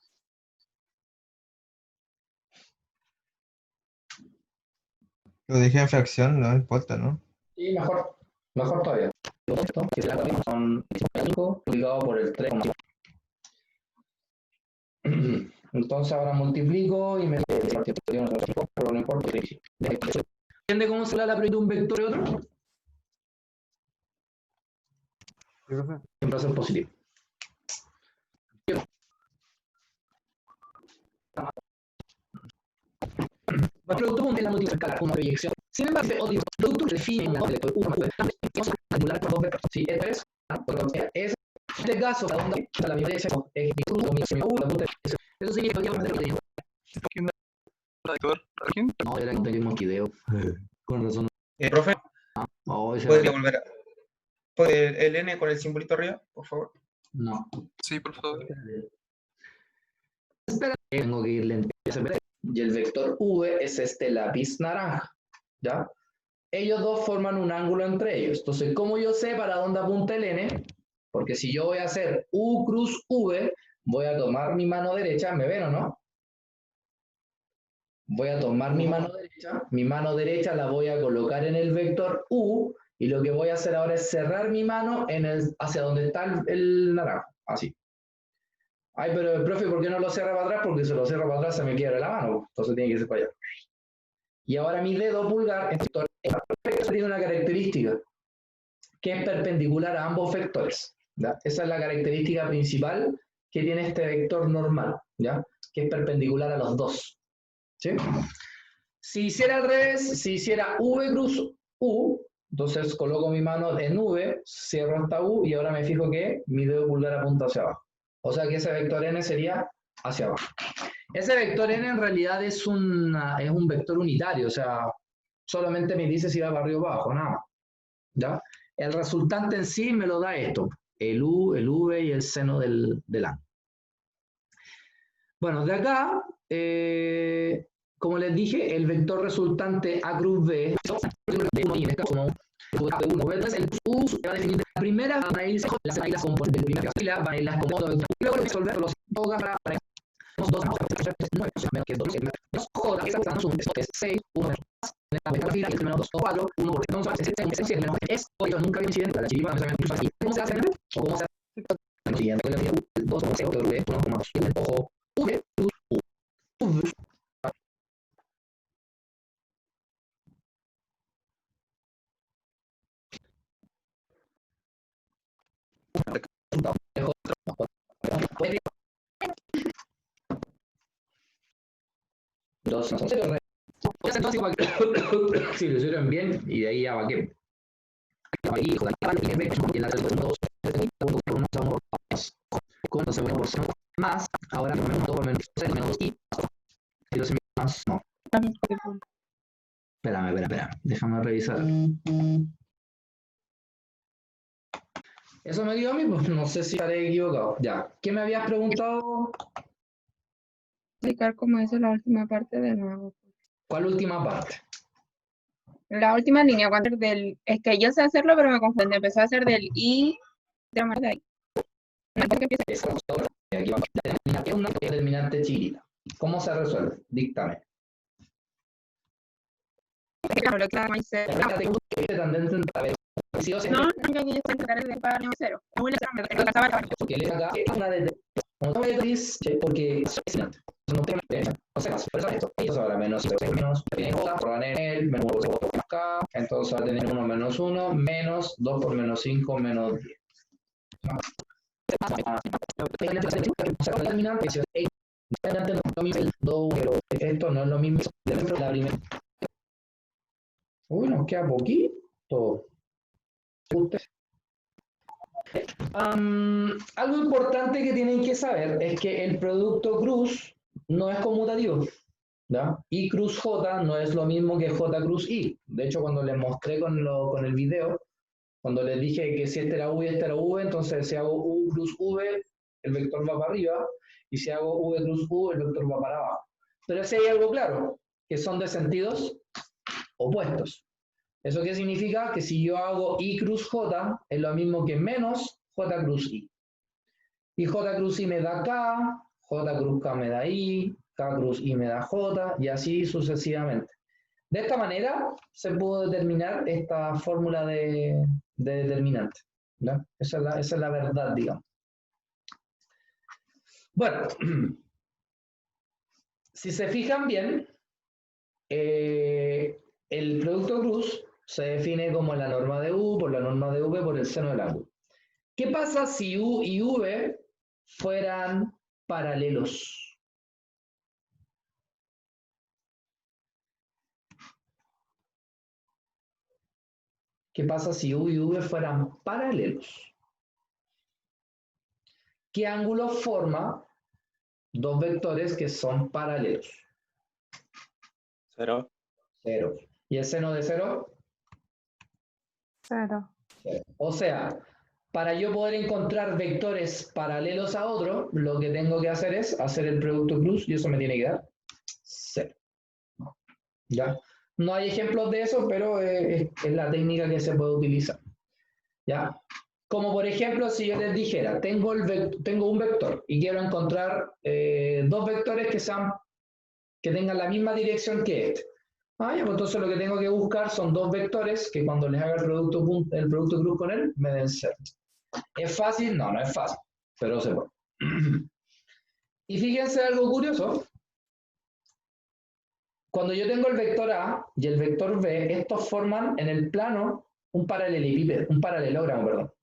Lo dije en fracción, no importa, ¿no? Sí, mejor. Mejor todavía. Son 5 multiplicado por el 3. Entonces ahora multiplico y me pero no importa. ¿Entiende cómo se da la propiedad de un vector y otro? Siempre va a ser positivo. El producto es la multiplicación una proyección. Sin embargo, el producto define una vector 1 vamos a calcular por dos vectores. Sí, esto es este caso, la onda a la misma dirección es eso significa que no, era que tenemos video. Con razón. Profe, Oh, ¿podría volver a poner el N con el simbolito arriba, por favor? No. Sí, por favor. Espera, tengo que ir lento. Y el vector V es este lápiz naranja, ¿ya? Ellos dos forman un ángulo entre ellos. Entonces, ¿cómo yo sé para dónde apunta el N? Porque si yo voy a hacer U cruz V, voy a tomar mi mano derecha, ¿me ven o no? Voy a tomar mi mano derecha la voy a colocar en el vector U, y lo que voy a hacer ahora es cerrar mi mano hacia donde está el naranjo, así. Ay, pero el profe, ¿por qué no lo cierra para atrás? Porque si lo cierra para atrás se me quiebra la mano, entonces tiene que ser para allá. Y ahora mi dedo pulgar tiene una característica que es perpendicular a ambos vectores, ¿ya? Esa es la característica principal que tiene este vector normal, ¿ya? Que es perpendicular a los dos, ¿sí? Si hiciera al revés, si hiciera V cruz U, entonces coloco mi mano en V, cierro esta U y ahora me fijo que mi dedo pulgar apunta hacia abajo. O sea que ese vector n sería hacia abajo. Ese vector n en realidad es un vector unitario, o sea, solamente me dice si va para arriba o para abajo, nada más, ¿ya? El resultante en sí me lo da esto, el U, el V y el seno del ángulo. Bueno, de acá, como les dije, el vector resultante A cruz B de 1 y en este caso el U va a definir la primera, van a ir las componentes de primera fila, van a ir las componentes, y luego resolver los para los dos, 9, menos que 2, joda, esa es 6, 1 menos en la primera fila, y el menos 2, 4, 1, entonces es menos es, oye, nunca había incidente, la chiripa, ¿cómo se hace? ¿O cómo se hace? Lo siguiente, el 2, 1, 1,2, y el ojo, V, U. Si lo hicieron bien, y de ahí ya va que. Más, ahora menos y más, no. Espérame, déjame revisar. Eso me dio a mí, pues no sé si estaré equivocado. Ya, ¿qué me habías preguntado? Explicar cómo es la última parte de nuevo. ¿Cuál última parte? La última línea, cuando es que yo sé hacerlo, pero me confundí. Empezó a hacer del I de la de ahí. Aquí va a una determinante chiquita. ¿Cómo se resuelve? Díctame. No, yo quiero sacar el par 0. Porque no tengo no sé más, pero esto ahora menos J por N, menos K, entonces va a tener 1 menos 1, menos 2 por menos 5, menos 10. Esto no es lo mismo. La primera. Uy, nos queda poquito. Algo importante que tienen que saber es que el producto cruz no es conmutativo, ¿ya? I cruz J no es lo mismo que J cruz I. De hecho, cuando les mostré con el video, cuando les dije que si este era U y este era V, entonces si hago U cruz V, el vector va para arriba, y si hago V cruz U, el vector va para abajo. Pero si hay algo claro, que son de sentidos opuestos. ¿Eso qué significa? Que si yo hago I cruz J, es lo mismo que menos J cruz I. Y J cruz I me da K, J cruz K me da I, K cruz I me da J, y así sucesivamente. De esta manera se pudo determinar esta fórmula de determinante, ¿no? Esa es la verdad, digamos. Bueno, si se fijan bien, el producto cruz se define como la norma de U por la norma de V por el seno del ángulo. ¿Qué pasa si U y V fueran paralelos? ¿Qué pasa si U y V fueran paralelos? ¿Qué ángulo forma dos vectores que son paralelos? 0. 0. ¿Y el seno de 0? 0. O sea, para yo poder encontrar vectores paralelos a otro, lo que tengo que hacer es hacer el producto cruz y eso me tiene que dar 0. ¿Ya? No hay ejemplos de eso, pero es la técnica que se puede utilizar. ¿Ya? Como por ejemplo, si yo les dijera, tengo un vector y quiero encontrar dos vectores que tengan la misma dirección que este. Pues entonces lo que tengo que buscar son dos vectores que cuando les haga el producto cruz con él, me den 0. ¿Es fácil? No, no es fácil, pero se puede. Y fíjense algo curioso. Cuando yo tengo el vector A y el vector B, estos forman en el plano un paralelogramo, perdón.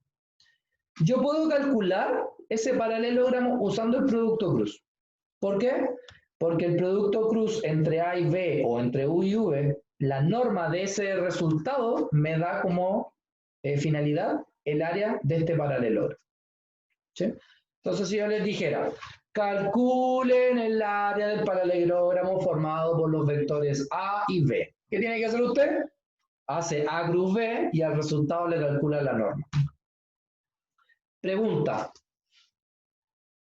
Yo puedo calcular ese paralelogramo usando el producto cruz. ¿Por qué? Porque el producto cruz entre A y B o entre U y V, la norma de ese resultado me da como finalidad el área de este paralelogramo. ¿Sí? Entonces, si yo les dijera, calculen el área del paralelogramo formado por los vectores A y B. ¿Qué tiene que hacer usted? Hace A cruz B y al resultado le calcula la norma. Pregunta.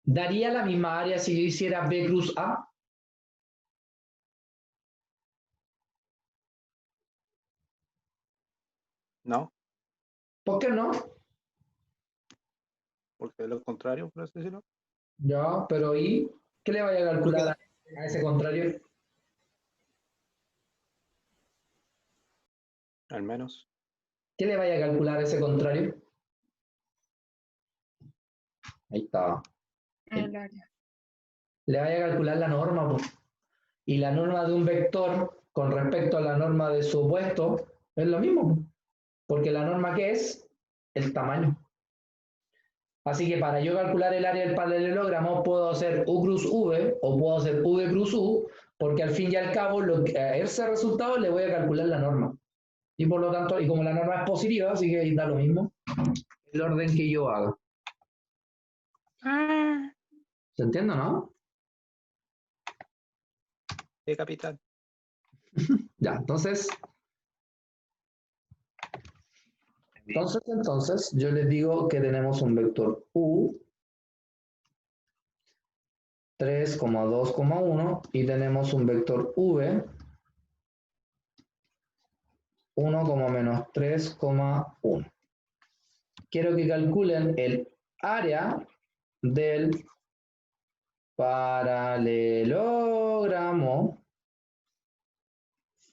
¿Daría la misma área si yo hiciera B cruz A? No. ¿Por qué no? Porque es lo contrario, por así decirlo. Ya, pero ¿y qué le vaya a calcular a ese contrario? Al menos. ¿Qué le vaya a calcular a ese contrario? Ahí está. El área. Le vaya a calcular la norma, pues. Y la norma de un vector con respecto a la norma de su opuesto es lo mismo, pues. Porque la norma ¿qué es? El tamaño. Así que para yo calcular el área del paralelogramo puedo hacer U cruz V o puedo hacer V cruz U, porque al fin y al cabo a ese resultado le voy a calcular la norma. Y por lo tanto, y como la norma es positiva, así que da lo mismo el orden que yo haga. ¿Se entiende, no? Sí, capitán. Ya, entonces, yo les digo que tenemos un vector U 3,2,1 y tenemos un vector V 1,-3,1. Quiero que calculen el área del paralelogramo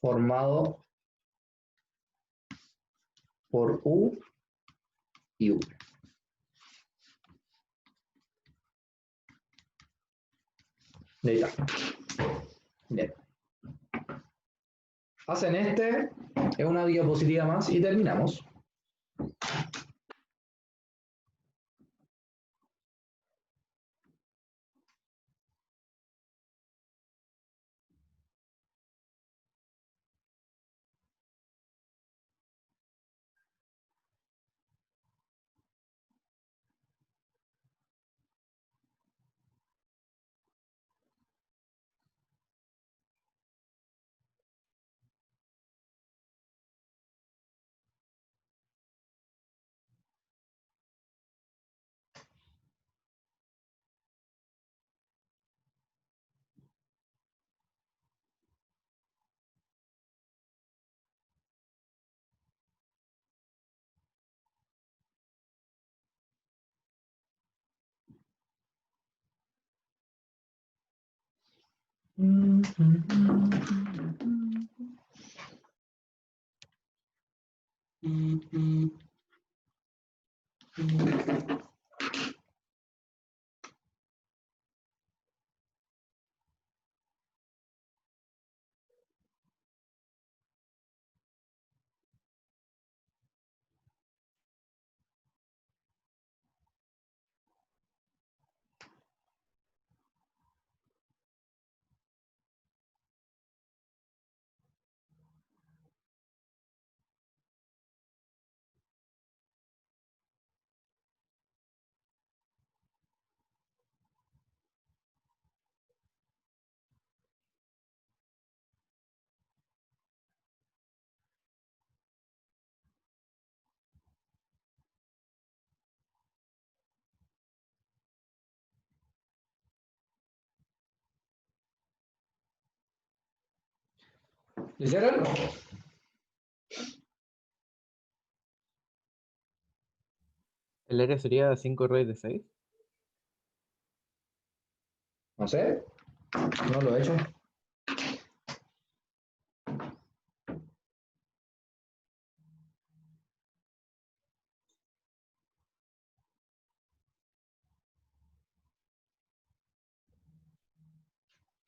formado por U y V. Ahí está. Bien. Hacen este, es una diapositiva más y terminamos. ¿Lo hicieron? ¿El área sería 5 raíz de 6? No sé. No lo he hecho.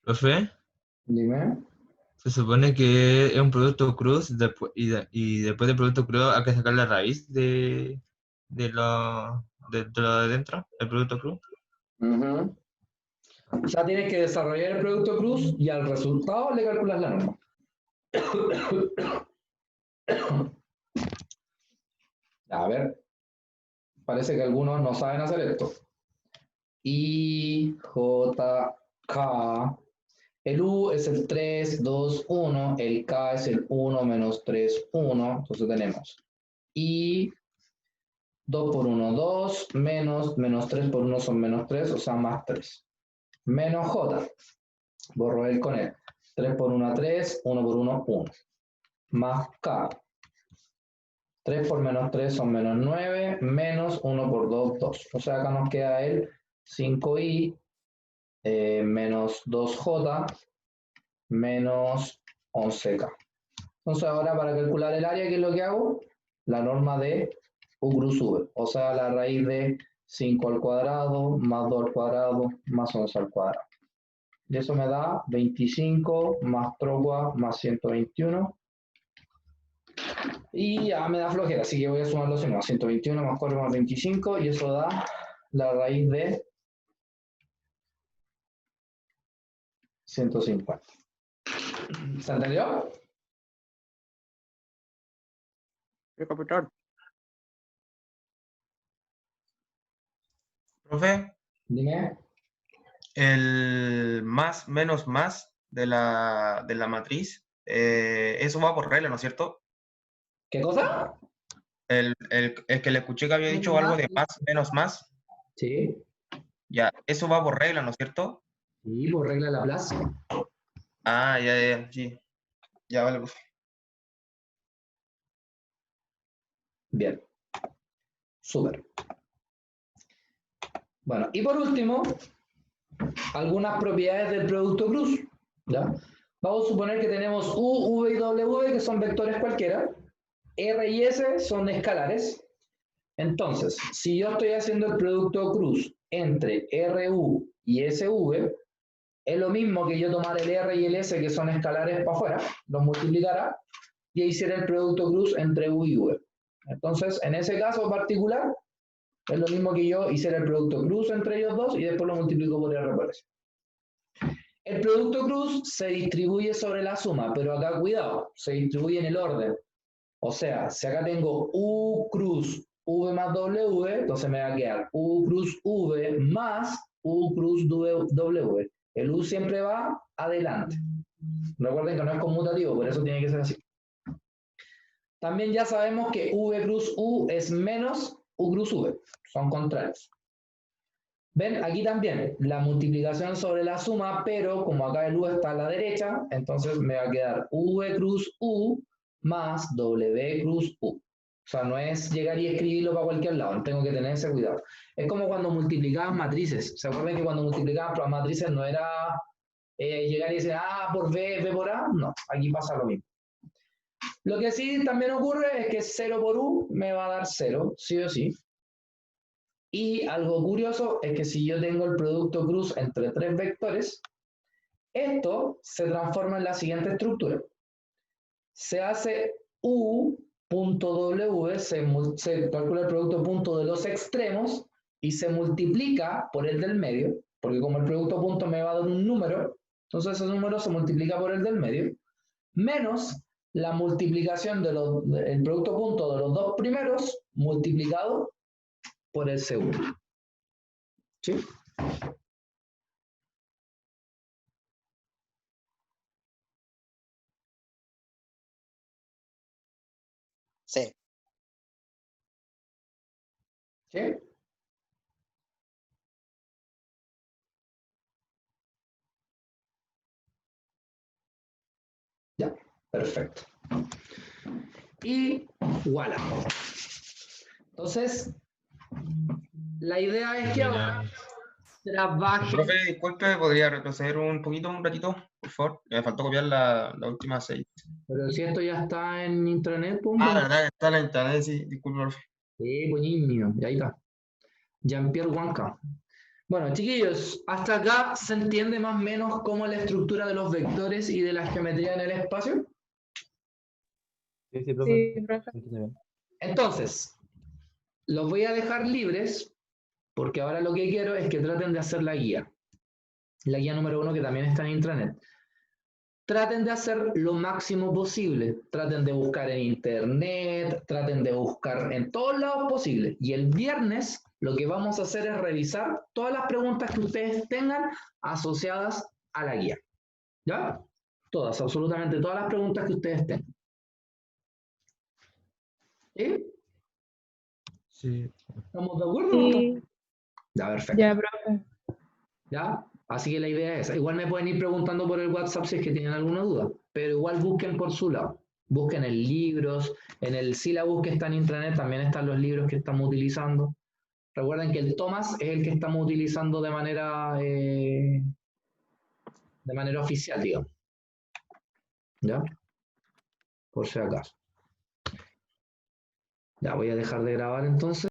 Profe, Dime. se supone que es un producto cruz y después del producto cruz hay que sacar la raíz de lo de dentro, el producto cruz. Ujú. Ya tienes que desarrollar el producto cruz y al resultado le calculas la norma. A ver, parece que algunos no saben hacer esto. I, J, K. El U es el 3, 2, 1. El K es el 1 menos 3, 1. Entonces tenemos I, 2 por 1, 2, menos 3 por 1 son menos 3, o sea, más 3. Menos J, borro el con él. 3 por 1, 3, 1 por 1, 1. Más K. 3 por menos 3 son menos 9, menos 1 por 2, 2. O sea, acá nos queda el 5i menos 2j menos 11k. Entonces ahora para calcular el área, ¿qué es lo que hago? La norma de U cruz V, o sea, la raíz de 5 al cuadrado más 2 al cuadrado más 11 al cuadrado. Y eso me da 25 más trocua más 121. Y ya me da flojera, así que voy a sumarlo así, 121 más 4 más 25, y eso da la raíz de 150. ¿Se entendió? Sí, capitán. Profe, Dime. el más menos más de la matriz, eso va por regla, ¿no es cierto? ¿Qué cosa? El que le escuché que había dicho algo de más menos más. Sí. Ya, eso va por regla, ¿no es cierto? Sí, por regla de Laplace. Ah, ya, sí. Ya vale, profe. Bien. Súper. Bueno, y por último, algunas propiedades del producto cruz. ¿Ya? Vamos a suponer que tenemos U, V y W, que son vectores cualquiera. R y S son escalares. Entonces, si yo estoy haciendo el producto cruz entre RU y SV, es lo mismo que yo tomar el R y el S, que son escalares para afuera, los multiplicara, y hiciera el producto cruz entre U y V. Entonces, en ese caso particular, es lo mismo que yo hiciera el producto cruz entre ellos dos y después lo multiplico por R por S. El producto cruz se distribuye sobre la suma, pero acá cuidado, se distribuye en el orden. O sea, si acá tengo U cruz V más W, entonces me va a quedar U cruz V más U cruz W. El U siempre va adelante. Recuerden que no es conmutativo, por eso tiene que ser así. También ya sabemos que V cruz U es menos U cruz V. Son contrarios. ¿Ven? Aquí también la multiplicación sobre la suma, pero como acá el U está a la derecha, entonces me va a quedar V cruz U más W cruz U. O sea, no es llegar y escribirlo para cualquier lado, tengo que tener ese cuidado. Es como cuando multiplicaban matrices. ¿Se acuerdan que cuando multiplicaban matrices no era llegar y decir A por B, B por A? No, aquí pasa lo mismo. Lo que sí también ocurre es que 0 por U me va a dar 0, sí o sí. Y algo curioso es que si yo tengo el producto cruz entre tres vectores, esto se transforma en la siguiente estructura. Se hace U.W, se calcula el producto punto de los extremos y se multiplica por el del medio, porque como el producto punto me va a dar un número, entonces ese número se multiplica por el del medio, menos la multiplicación del producto punto de los dos primeros multiplicado por el segundo. ¿Sí? Sí. ¿Sí? Ya, perfecto. Y voilà. Entonces, la idea es que ahora trabaje. Profe, disculpe, ¿podría retroceder un poquito, un ratito, por favor? Me faltó copiar la última 6. Pero si esto ya está en intranet, pues. Ah, verdad, está en la internet, sí, disculpe, profe. Sí, buenísimo, y ahí está. Jean-Pierre Huanca. Bueno, chiquillos, hasta acá se entiende más o menos cómo es la estructura de los vectores y de la geometría en el espacio. Sí, profe. Sí, profe. Entonces, los voy a dejar libres porque ahora lo que quiero es que traten de hacer la guía. La guía número 1 que también está en intranet. Traten de hacer lo máximo posible. Traten de buscar en internet, traten de buscar en todos lados posibles. Y el viernes lo que vamos a hacer es revisar todas las preguntas que ustedes tengan asociadas a la guía. ¿Ya? Todas, absolutamente todas las preguntas que ustedes tengan. ¿Sí? Sí. ¿Estamos de acuerdo? Sí. Ya, perfecto. Ya, profe. ¿Ya? Así que la idea es, igual me pueden ir preguntando por el WhatsApp si es que tienen alguna duda, pero igual busquen por su lado. Busquen en libros, en el sílabus que está en intranet también están los libros que estamos utilizando. Recuerden que el Thomas es el que estamos utilizando de manera oficial, digamos. ¿Ya? Por si acaso. Ya voy a dejar de grabar entonces.